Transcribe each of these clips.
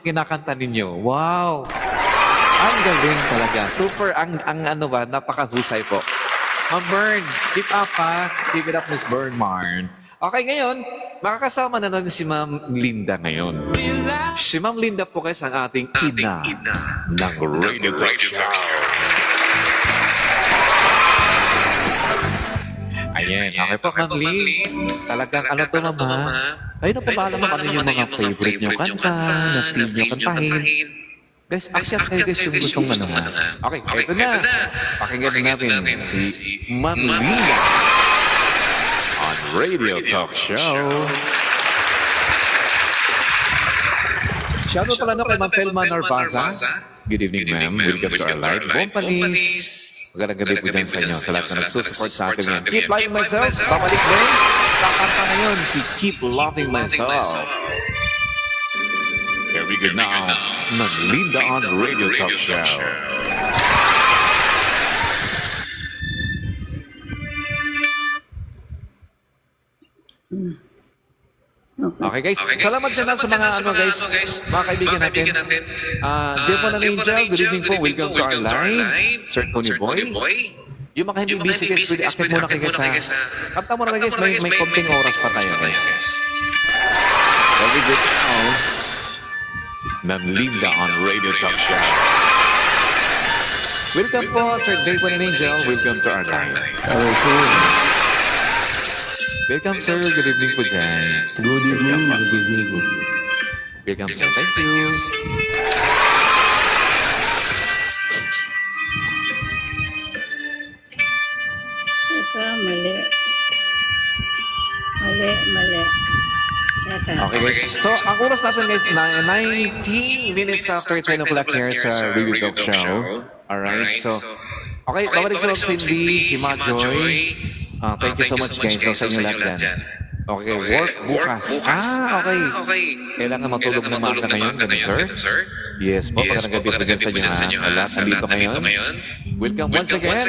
kinakanta ninyo. Wow! Ang galing talaga. Super, ang ano ba, napakahusay po. Ma'am Bern, keep up ha. Keep it up, Miss Bernmarn. Okay, ngayon, makakasama na natin si Ma'am Linda ngayon. Si Ma'am Linda po guys ang ating ina ng Radio Talk Show. Ayan, okay po, Ma'am Lynn. Talagang ano to, Mama? Ayun na po ba alam ano yung mga favorite nyo kanta, na feel nyo kantahin? Guys, accept kayo guys yung gustong ano ha. Okay, ito na. Pakinggan natin si Ma'am Linda on Radio Talk Show. Shoutout pala no kay Ma'am Felma Narvaza. Good evening, ma'am. Welcome to our live. Bompalis. Magandang gabi po dyan sa inyo. Sa lahat na nagsusupport sa akin yan. Keep Loving Myself. Babalik din. Kakanta ngayon si Keep Loving Myself. Here we go now. Ng Linda on Radio Talk Show. Okay guys, salamat sa mga ano guys, mga kaibigan natin. Devon and Angel, good evening po. Welcome to our live. Sir Tony Boy. Yung mga hindi busy guys, pwede akit muna kayo guys ha. Kapta muna kayo guys, may konting oras pa tayo guys. Very good now. Ng Linda on Radio Talk Show. Welcome po, Sir Devon and Angel. Welcome to our live. Welcome, sir. Good evening po dyan. Good evening. Good evening. Welcome, sir. Thank you. Teka, mali. Teka. Okay, guys. So, ang oras natin, guys, 19 minutes after 10 o'clock here sa Radio Talk Show. Alright, so, okay, babalik sa Cindy, si Majoy. Thank you so much, guys, sa inyo lahat dyan. Okay, work bukas. Okay. Kailangan matulog ng maaga ngayon, ganun, sir? Yes po, magandang gabi po dyan sa inyo, ha? Sa lahat nandito ngayon. Welcome once again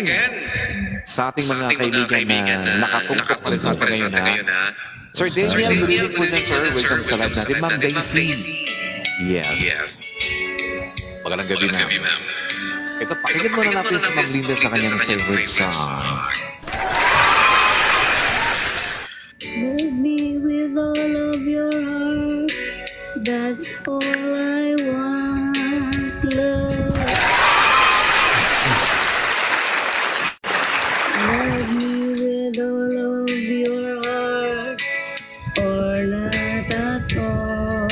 sa ating mga kaibigan na nakatungkot pa rin sa atin ngayon, ha? Sir Daniel, good evening po dyan, sir. Welcome sa lahat natin. Ma'am Daisy. Yes. Magandang gabi, ma'am. Ito, pakinggan muna natin si Ma'am Linda sa kanyang favorite song. Love me with all of your heart. That's all I want, love. Love me with all of your heart, or not at all.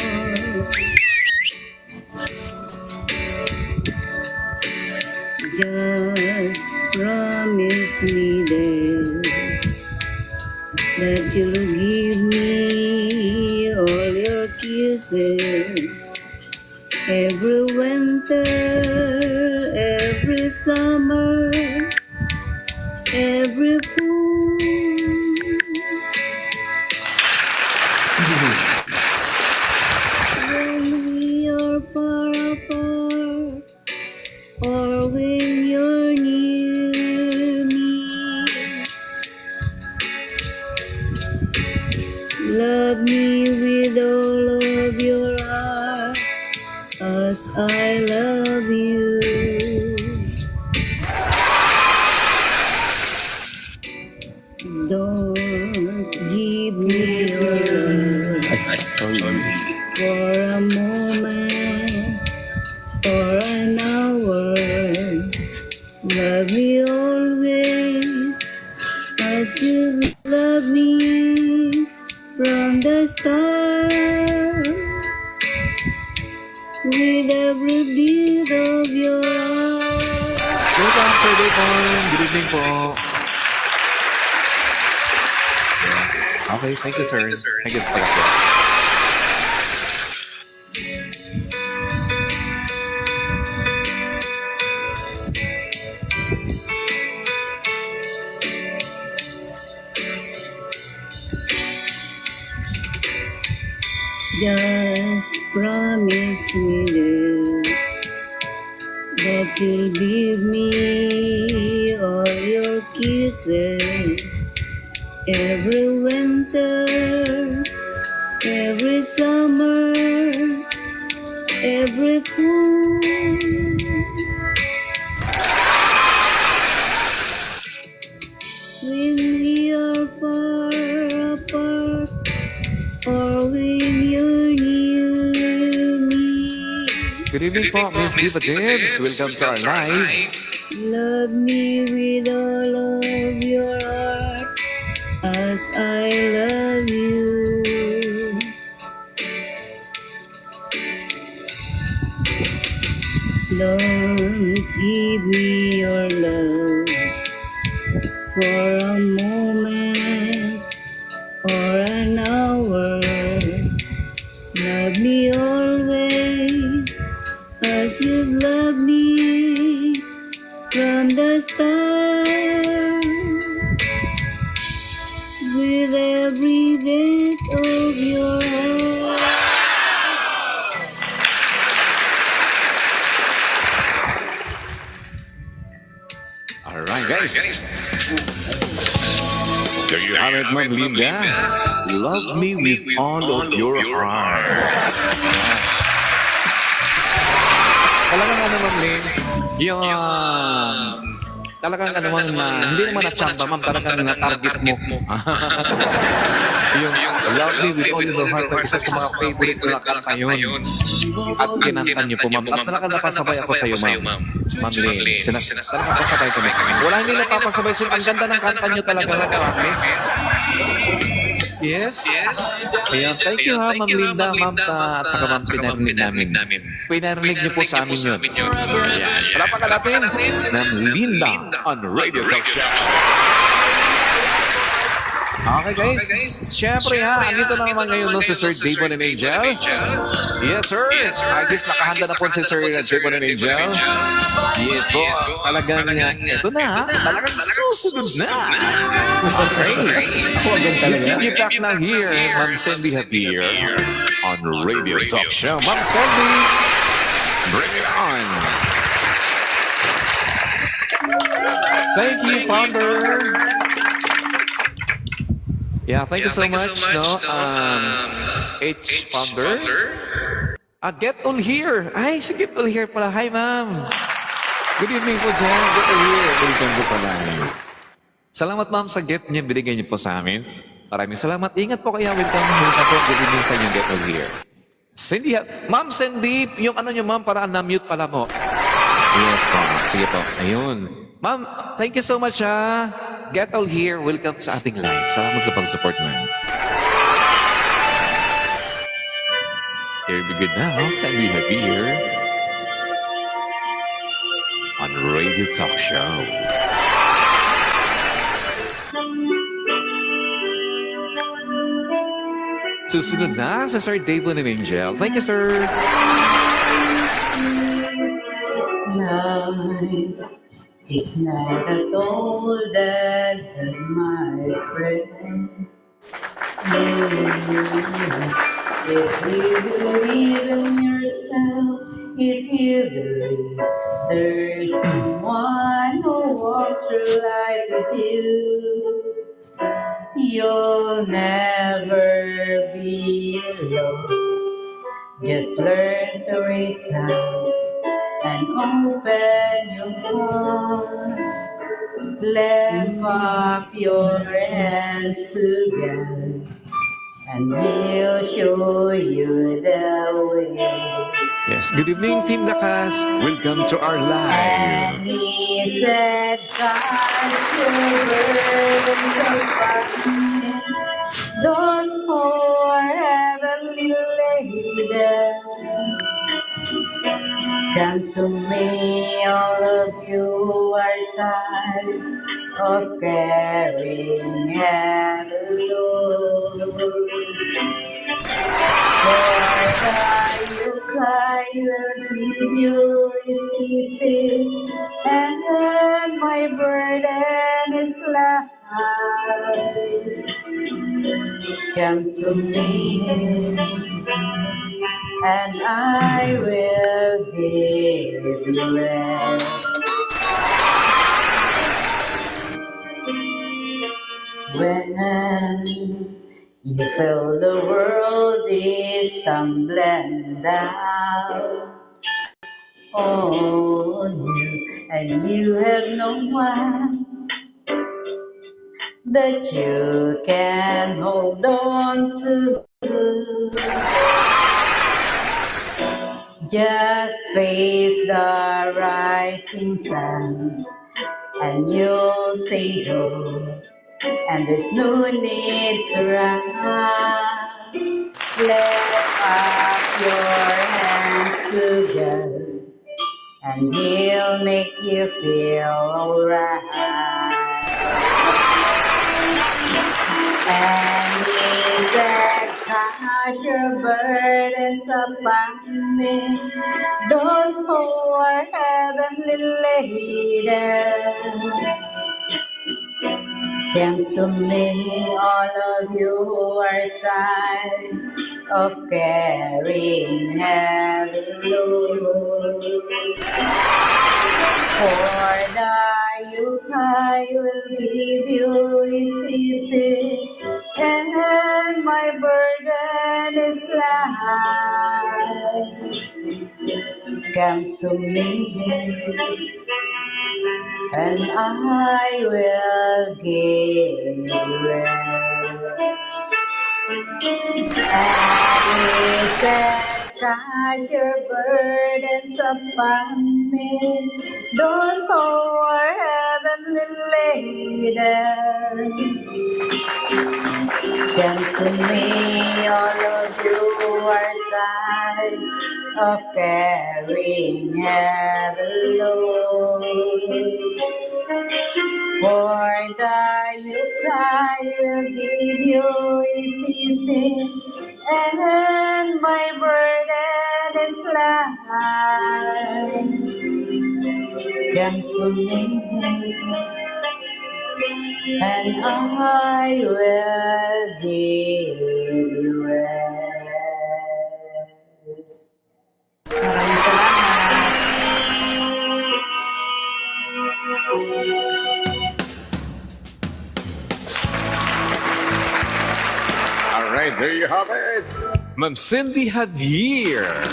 Just promise me that you'll give me all your kisses every winter, every summer, every fall. When we are far apart, or when you're near me, love me with all of your heart, as I love you. Don't give me your love for a moment, for an hour. Love me always as you love me from the start. With every beat of your heart. Welcome, Sir Devon. Good evening po. Yes. Okay, thank you, sir. Thank you, sir. Just promise me this, that you'll give me all your kisses every winter, every summer, every fool. When we are far apart, or when you're near me, Good evening po, Miss Diva Dibs. Welcome to our live. love me with all of your heart as I love you. Don't give me your love for a moment or an hour. Love me always as you've loved me from the start. With every beat of your heart. All right, guys. There you have it, Ma'am Linda. Love me with all of your heart. Talagang ano, Ma'am Lin, yung talagang ano, Ma'am, hindi naman na-chamba, Ma'am, talagang na-target mo. yung love me with all of your heart, isa sa mga favorite na kanta yun. At kinanta niyo po, Ma'am. At talagang napasabay ako sa iyo, Ma'am. Ma'am Lin, talagang napasabay kami. Wala hindi napapasabay sila. Ang ganda ng kanta niyo talaga, Miss. Yes. Ayan, thank you ha, Ma'am Linda, Ma'am, at saka Ma'am, pinarinig namin. Pinarinig niyo po sa amin yun. Ayan, palapakan natin ng Linda on Radio Talk Show. Okay guys, syempre ha, andito na naman ngayon no, si Sir Davon and Angel. Yes sir, I guess nakahanda na po si Sir Davon and Angel. Yes po, talagang ito na ha, talagang susunod na. Okay, keep you back na here, Ma'am Sandy Javier on Radio Talk Show. Ma'am Sandy, bring it on. Thank you, Founder. Yeah, thank you so much, no? H Founder. Get all here. Ay, si Get all here pala. Hi, ma'am. Good evening po dyan. Get all here. Welcome po sa live. Salamat, ma'am, sa gift niya. Binigay niyo po sa amin. Maraming salamat. Ingat po kaya. Welcome po. Good evening sa inyo. Get all here. Cindy, ma'am Cindy, yung ano niyo, ma'am, para na-mute pala mo. Yes po. Sige po. Ayun. Ma'am, thank you so much, ha. Get all here. Welcome sa ating live. Salamat sa pag-support, ma'am. Here we go now. Sandy Javier on Radio Talk Show. Susunod na sa Sir Davon and Angel. Thank you, sir. Life is not at all that, my friend. If you believe in yourself, if you believe there's someone who walks through life with you, you'll never be alone. Just learn to reach out and open your heart. Lift up your hands together, and He'll show you the way. Yes, good evening, Team Lakas. Welcome to our live. And He said, "Cast your burdens upon me, those poor heavenly laden. Come to me, all of you who are tired of carrying heavy loads. For I will give you His kisses, and then my burden is light. Come to me, and I will give you rest." When you feel the world is tumbling down, love on you, and you have no one that you can hold on to. Just face the rising sun, and you'll see no, and there's no need to run. Lift up your hands together, and he'll make you feel alright. And he said, cast your burdens upon me, those who are heavenly laden. Come to me, all of you who are tired of carrying heavy load. For the yoke I will give you is easy, and my burden is light. Come to me, and I will give you rest. And he said, cast your burdens upon me, those who are heavenly laden. Come to me, all of you who are tired of carrying heavy load. For the yoke I will give you is easy, and my burden is light. Come to me, and I will give you rest. Maraming All right, there you have it. Ma'am Cindy Javier.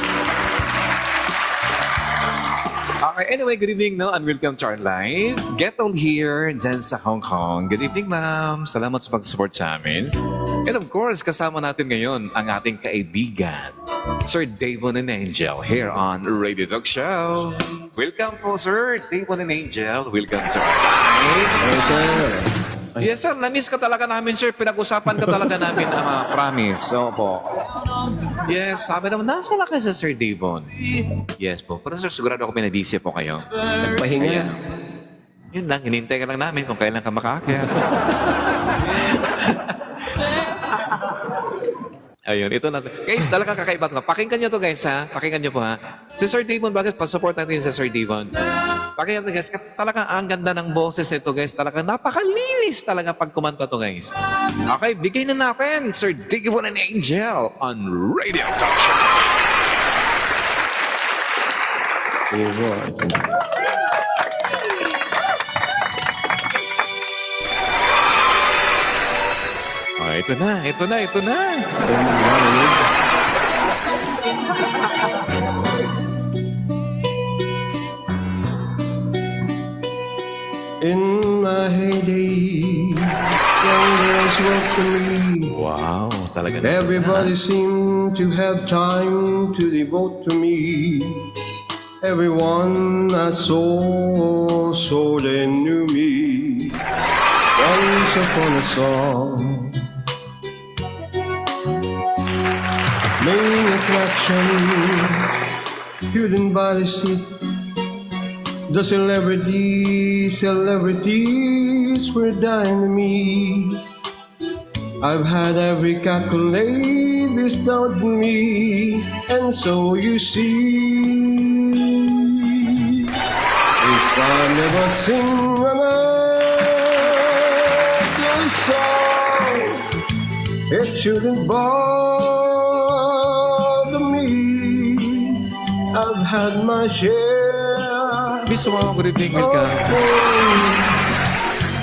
Okay, anyway, good evening, no? And welcome to our live. Get all here dyan sa Hong Kong. Good evening, ma'am. Salamat sa pag-support sa amin. And of course, kasama natin ngayon ang ating kaibigan, Sir Davon and Angel, here on Radio Talk Show. Welcome po, Sir Davon and Angel. Welcome to our live. Yes, sir. Na-miss ka talaga namin, sir. Pinag-usapan ka talaga namin, promise. Opo. Yes, sabi naman, nasa na kayo sa Sir Davon? Yes po. Pero sir, sigurado ako pinabisi po kayo. Nagpahinga. Ayan. Yun lang, hinintay ka lang namin kung kailan ka makaakyat. Ayun, ito na. Guys, talagang kakaiba to. Pakinggan nyo to, guys, ha? Pakinggan nyo po, ha? Si Sir Davon, bakit? Pa-support natin sa Sir Davon. Pakinggan nyo, guys. Talagang ang ganda ng boses nito, guys. Talagang napakalinis talaga pag kumanta to, guys. Okay, bigay na natin, Sir Davon and Angel on Radio Talk Show. Ayun. Oh, ito na, ito na, ito na. In my heyday, young girls welcome me. Wow, talaga. Everybody seemed to have time to devote to me. Everyone I saw, so they knew me. Once upon a song, main attraction, couldn't buy the seat. The celebrities were dying to me. I've had every accolade bestowed on me, and so you see, if I never sing another song, it shouldn't bother me. I've had my share. Miss mo, good evening, welcome.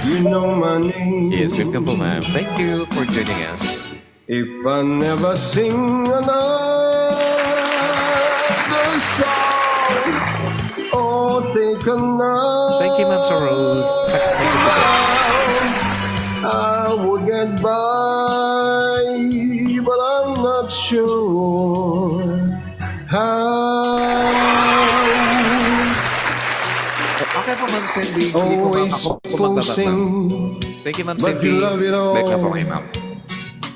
You know my name. Yes, welcome po, ma'am. Thank you for joining us. If I never sing another song. Oh, take another. Thank you, Ma'am Sir Rose. Thank you so much. I would get by, but I'm not sure how. Okay po, Ma'am Cindy. Sige po, Ma'am. Always Ako po magbaba, Ma'am. posing, Thank you, Ma'am but Cindy. you love it all. Back na po kay Ma'am.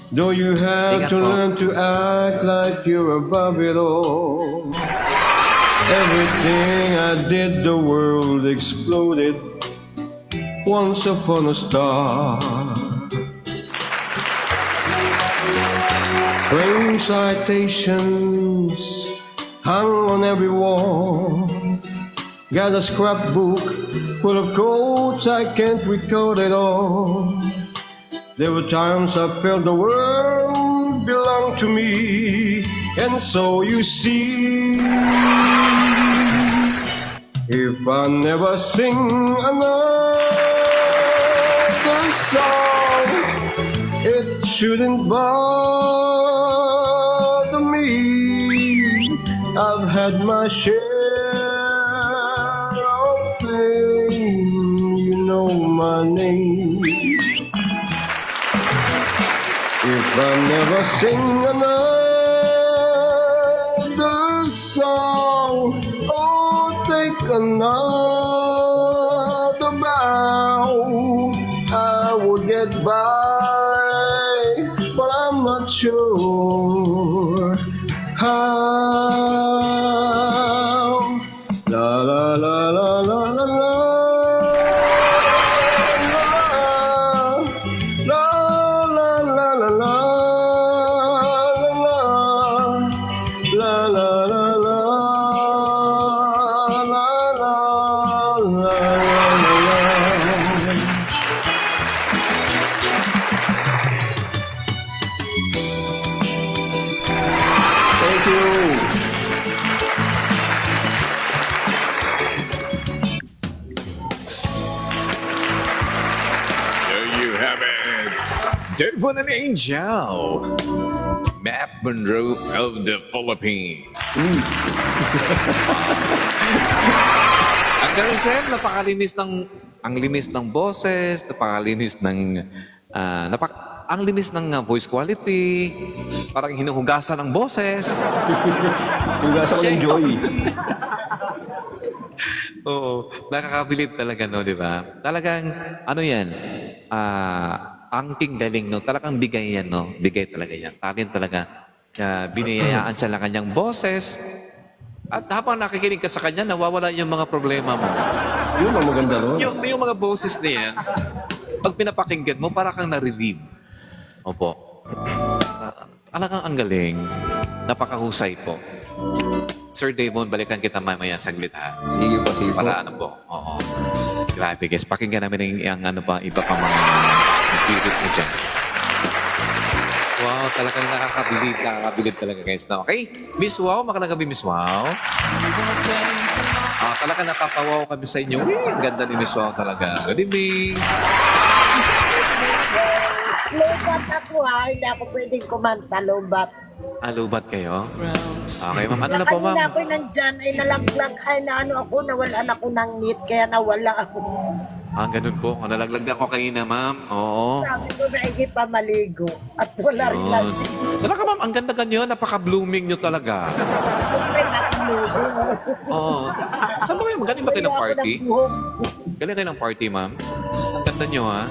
Though you have Ingat to po. learn to act like you're above it all. Everything I did, the world exploded once upon a star. Frame citations hung on every wall. Got a scrapbook full of quotes, I can't record it all. There were times I felt the world belonged to me, and so you see, if I never sing another song, it shouldn't bother me. I've had my share of pain, you know my name. If I never sing another song, oh, take another bow, I would get by, but I'm not sure how. La la la la la la la. Thank you. There you have it. Devon and Angel. Matt Monroe of the Philippines. Ang galing, sir. Napakalinis ng... Ang linis ng boses, napakalinis ng... ang linis ng voice quality. Parang hinuhugasan ng boses. Hugasan ko ng joy. Oo, nakakabilib talaga, no, di ba? Talagang, ano yan, ang galing, no? Talagang bigay yan, no? Bigay talaga yan. Talent talaga. Binayayaan siya ng kanyang boses. At habang nakikinig ka sa kanya, nawawala yung mga problema mo. Yun ang maganda ron. Yung mga boses na yan, pag pinapakinggan mo, para kang na-relieve. Opo. Talagang ang galing. Napakahusay po. Sir Damon, balikan kita mamaya saglit, ha? Sige po, sige po. Para ano po. Oo. Grabe, guys. Pakinggan namin yung ano pa, iba pa mga spirit mo dyan. Wow, talagang nakakabilib talaga, guys. Na, okay? Miss Wow, magandang gabi, Miss Wow. Talaga napapawaw kami sa inyo. Uy, ang ganda ni Miss Wow talaga. Good evening. Lobat ako ha, hindi ako pwedeng kumanta, lobat. Lubat kayo? Okay, ma'am. Ano na po, Kanina ma'am? ako nandyan, ay nalaglag, ay naano ako, nawalan ako ng meat, kaya nawala ako. Ganun po. Nalaglag na ako kanina, ma'am. Oo. Sabi ko na hindi pa maligo, at wala rin Yun. lasing. Talaga, ma'am. Ang ganda ganyo. Napaka-blooming nyo talaga. Siyempre nakilugo. Oo. Saan ba kayo? Galing ba kayo ng party? Galing kayo ng party, ma'am? Ang ganda nyo, ha?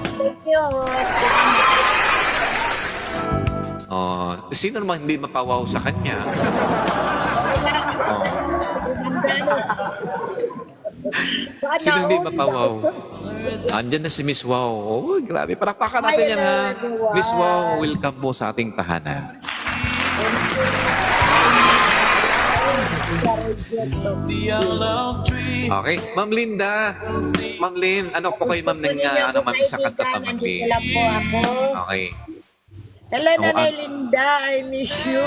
Sino naman hindi mapawaw sa kanya? Sino hindi mapawaw? Andyan na si Miss Wow. Oh, grabe. Palakpakan natin yan, ha? Miss Wow, welcome po sa ating tahanan. Okay. Ma'am Linda. Ma'am Lynn, ano po kayo, ma'am, ng ma'am, isang kanta pa, ma'am Lynn? Wala po ako. Okay. Hello, Oh, Nanay Linda, I miss you.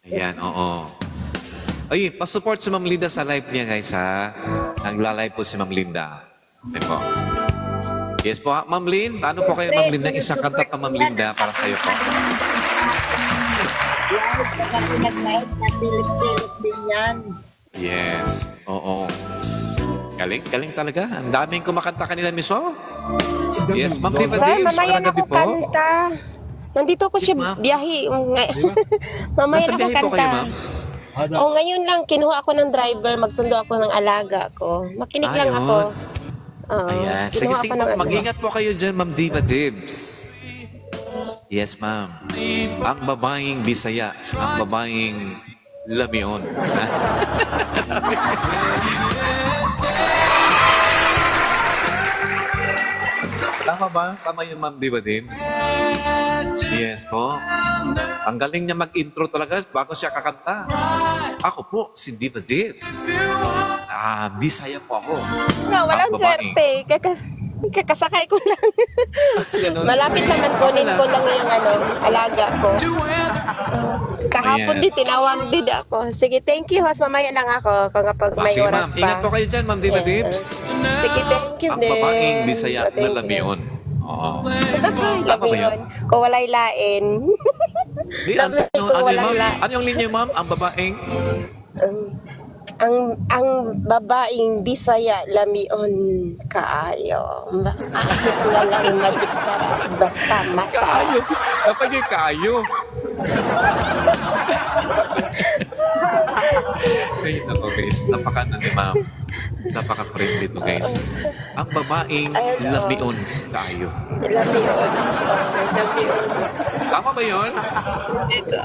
Ayan, oo. Ay, pa-support si Ma'am Linda sa live niya, guys, ha? Nagla-live po si Ma'am Linda. Okay po. Yes po, ha? Ma'am Lynn. Paano po kayo, Ma'am Linda? Isang kanta pa, Ma'am Linda, para sa'yo po. Live, pag ako nag-live, nasilip-silip din yan. Yes. Oo. Galing, galing talaga. Ang daming kumakanta kanila mismo. Yes, Ma'am Diva Sir, Dibs, mamaya magandang na gabi ako po. kanta. Nandito ako Yes, siya ma'am. biyahe. Mamaya Nasa na ako biyahe po kanta. kayo, ma'am? O ngayon lang, kinuha ako ng driver, magsundo ako ng alaga ko. Makinig lang Ayun. ako. Oo, Ayan. Sige, kinuha sige ako ng po. ano. Mag-ingat po kayo dyan, Ma'am Diva Dibs. Yes, ma'am. Ang babaeng Bisaya. Ang babaeng Lamion. Tama ba? Tama yun, Ma'am Diva Dibs? Yes po. Ang galing niya mag-intro talaga bago siya kakanta. Ako po, si Diva Dibs. Bisaya po ako. Nga, walang Ang babae. swerte. Kakasakay ko lang. Ganun. Malapit naman kunin ko lang yung alaga ko. Kahapon Ayan. din, tinawag din ako. Sige, thank you, host. Mamaya lang ako kung kapag may Sige, ma'am. oras pa. Ingat po kayo dyan, Ma'am Diva Yes. Dibs. Sige, thank you Ang din. babaeng Bisaya Oh, na thank you. Lamion. Oo. Labi Tama ba yun? yun. Kung walay lain. Di, ano, Labi ano, kung ano, walang ma'am? la- Ano yung linya, ma'am? Ang babaeng? ang babaeng Bisaya lamion kaayo. Walang magic sarap basta masarap. Kaayo. Napagay kaayo. Ay, nako guys. Napaka-ano ni ma'am. Napaka-friendly to guys. Ang babaeng Ayun, oo. lamion kaayo. Lamion. Lamion. Tama ba yun? Dito.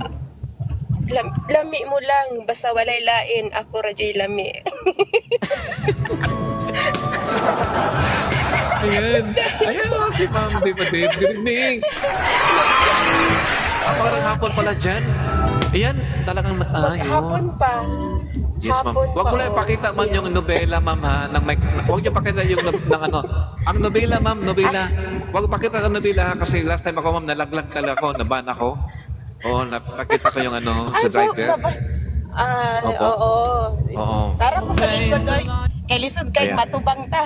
Lami mo lang basta walay lain ako radyo'y lami. Ayan. Ayan o, si Ma'am Diva Dibs. Good evening. Parang hapon pala dyan. Ayan, talagang Hapon ayun. pa. Yes, ma'am. Hapon Huwag mo pa, lang oh. ipakita man yung nobela, ma'am, ha? Huwag niyo pakita yung ng ano. Ang nobela, ma'am, nobela. Huwag pakita ang nobela, ha? Kasi last time ako, ma'am, nalaglag talaga ako, naban ako. Oo, napakita ko yung ano, sa driver. Opo. Oo. Oo. Tara po sa likod, oy. Elisod kay Ayan. matubang ta.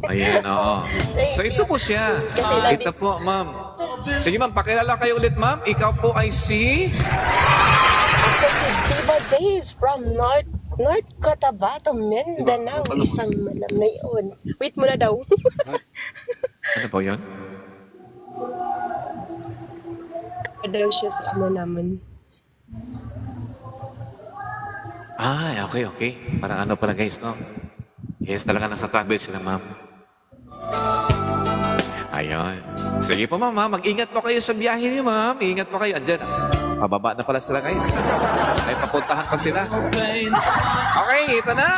Ayan, oo. So, ito po siya. Kasi lagi- Ito po, ma'am. Sige, ma'am, pakilala kayo ulit, ma'am. Ikaw po ay si... Ako si Diva Days from North Cotabato, Mindanao. Isang malamayon. Wait mo na daw. Ano po yun? daw siya sa ama naman. Ay, okay, okay. Parang ano pala guys, no? Yes, talaga nasa travel sila, ma'am. Ayun. Sige po, ma'am, ha? Mag-ingat po kayo sa biyahe niyo, ma'am. Ingat po kayo. Andyan. Pababa na pala sila, guys. Ay, papuntahan pa sila. Okay, ito na.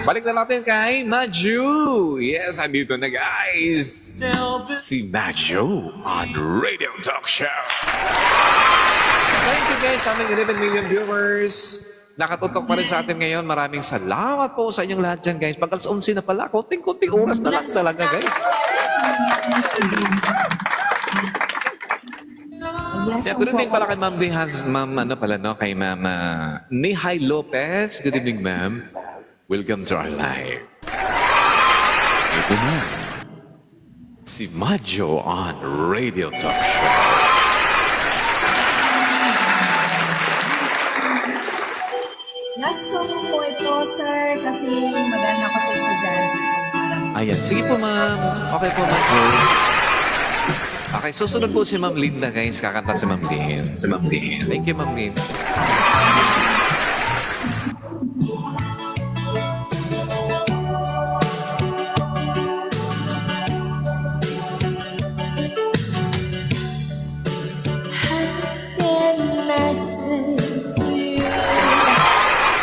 Balik na natin kay Maju. Yes, andito na, guys. Si Maju on Radio Talk Show. Thank you, guys, sa aming 11 million viewers. Nakatutok pa rin sa atin ngayon. Maraming salamat po sa inyong lahat dyan, guys. Pagkas 11 na pala, konting-konting oras na lang talaga, guys. Yeah, good evening pala kay Ma'am Dihas, Ma'am, ano pala, no? Kay Ma'am Nihay Lopez. Good evening, ma'am. Welcome to our live. Ito na. Si Majo on Radio Talk Show. Last song po ito, sir, kasi maganda ko sa estudyante. Ayan. Sige po, ma'am. Okay po, Majo. Okay, susunod po si Ma'am Linda, guys. Kakanta si Ma'am Lynn. Si Ma'am Lynn. Thank you, Ma'am Lynn.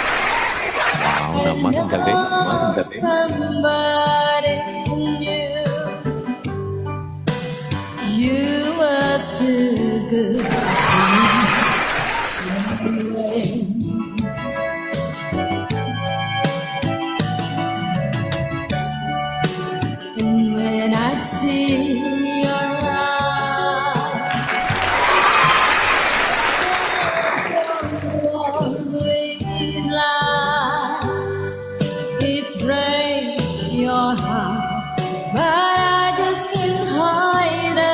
Wow, naman. Ang galing. Ang galing. Somebody new. You were so good. And when I see your eyes, always lights, it's break your heart, but I just can't hide it.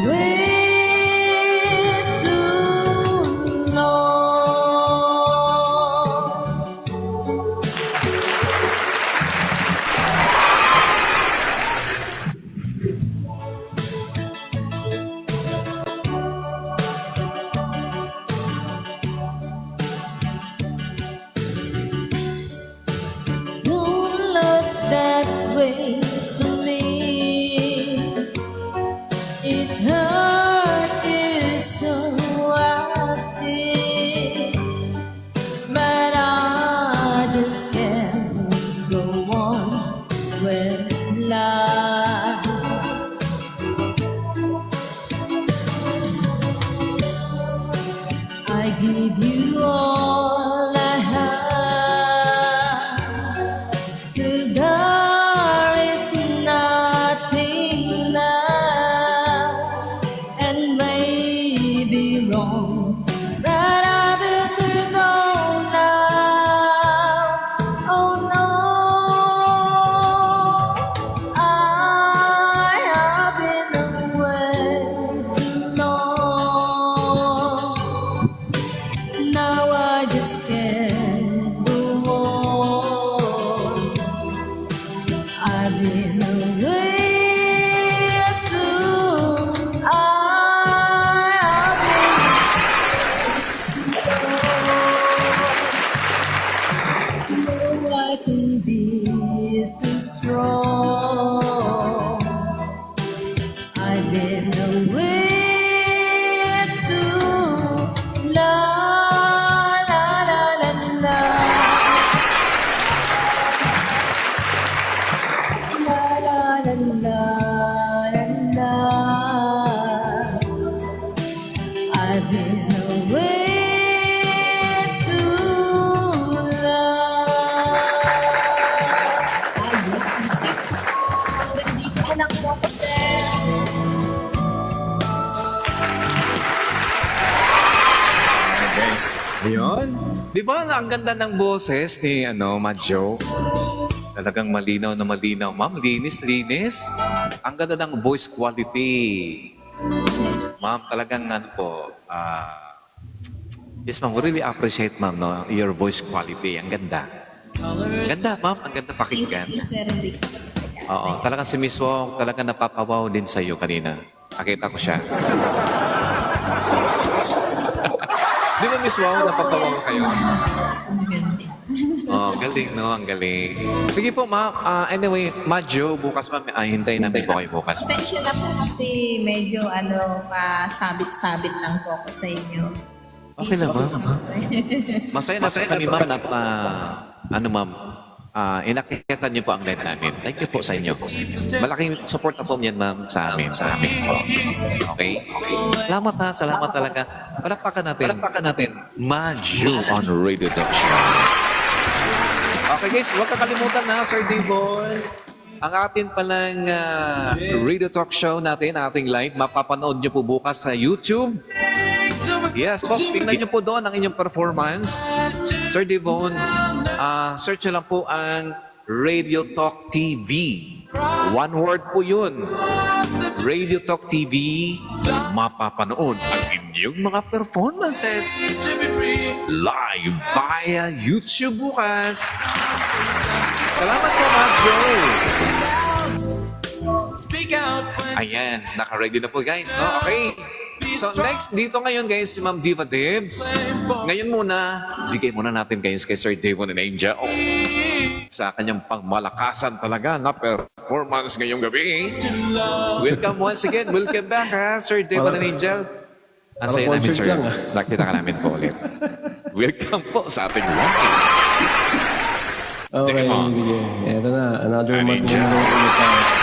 wait too long. Don't look that way to me. It's hurt is so I see, but I just can't go on with life. I give you all I have, so there is nothing left, and may be wrong, but I better go now. Oh no, I have been away too long. Now I just can't go on. I've been away too. I've been. No, I can be so strong. I've been away too. La la la la la. La la la la la la. I've been away too long. Nandito lang po ako, sir. Guys, ayun. Di ba ang ganda ng boses ni Madjo? Talagang malinaw na malinaw. Ma'am, linis. Ang ganda ng voice quality. Ma'am, talagang yes, ma'am, we really appreciate, ma'am, your voice quality. Ang ganda. Ang ganda, ma'am. Ang ganda pakinggan. Sir, hindi ko. Oo, talagang si Miss Wong, talagang napapawaw din sa iyo kanina. Nakita ko siya. Di ba, Miss Wong, napapawaw kayo? Oh, galing, no? Ang galing. Sige po, ma'am. Anyway, Madjo, bukas, ma'am. Hintayin namin po kayo bukas. Pasensya na po kasi medyo sabit-sabit lang po ako sa inyo. Okay lang, ma'am. Masaya na kami, ma'am, at ma'am, inakita niyo po ang live namin. Thank you po sa inyo. Malaking support na po niyan, ma'am, sa amin. Okay? Salamat talaga. Palakpakan natin. Madjo on Radio Talk Show. Okay, guys, huwag kakalimutan na, Sir Devon. Ang atin palang Radio Talk Show natin, ating live, mapapanood niyo po bukas sa YouTube. Yes, po, tingnan niyo po doon ang inyong performance. Sir Devon, search niyo lang po ang Radio Talk TV. One word po yun. Radio Talk TV, mapapanood ang inyong mga performances live via YouTube bukas. Salamat po, Madjo. Ayan, naka-ready na po, guys, no? Okay. So next, dito ngayon, guys, si Ma'am Diva Debs. Ngayon muna, bigay muna natin, guys, kay Sir Devon and Angel. Sa kanyang pangmalakasan talaga na performance ngayong gabi. Welcome once again. Welcome back, ha, Sir Devon and Angel. Ang saya namin, concert sir. lang, Nakita ka namin po ulit. Welcome po sa ating live. Okay, Sige po. sige. Eto na, another Ano month yun? na ulit tayo.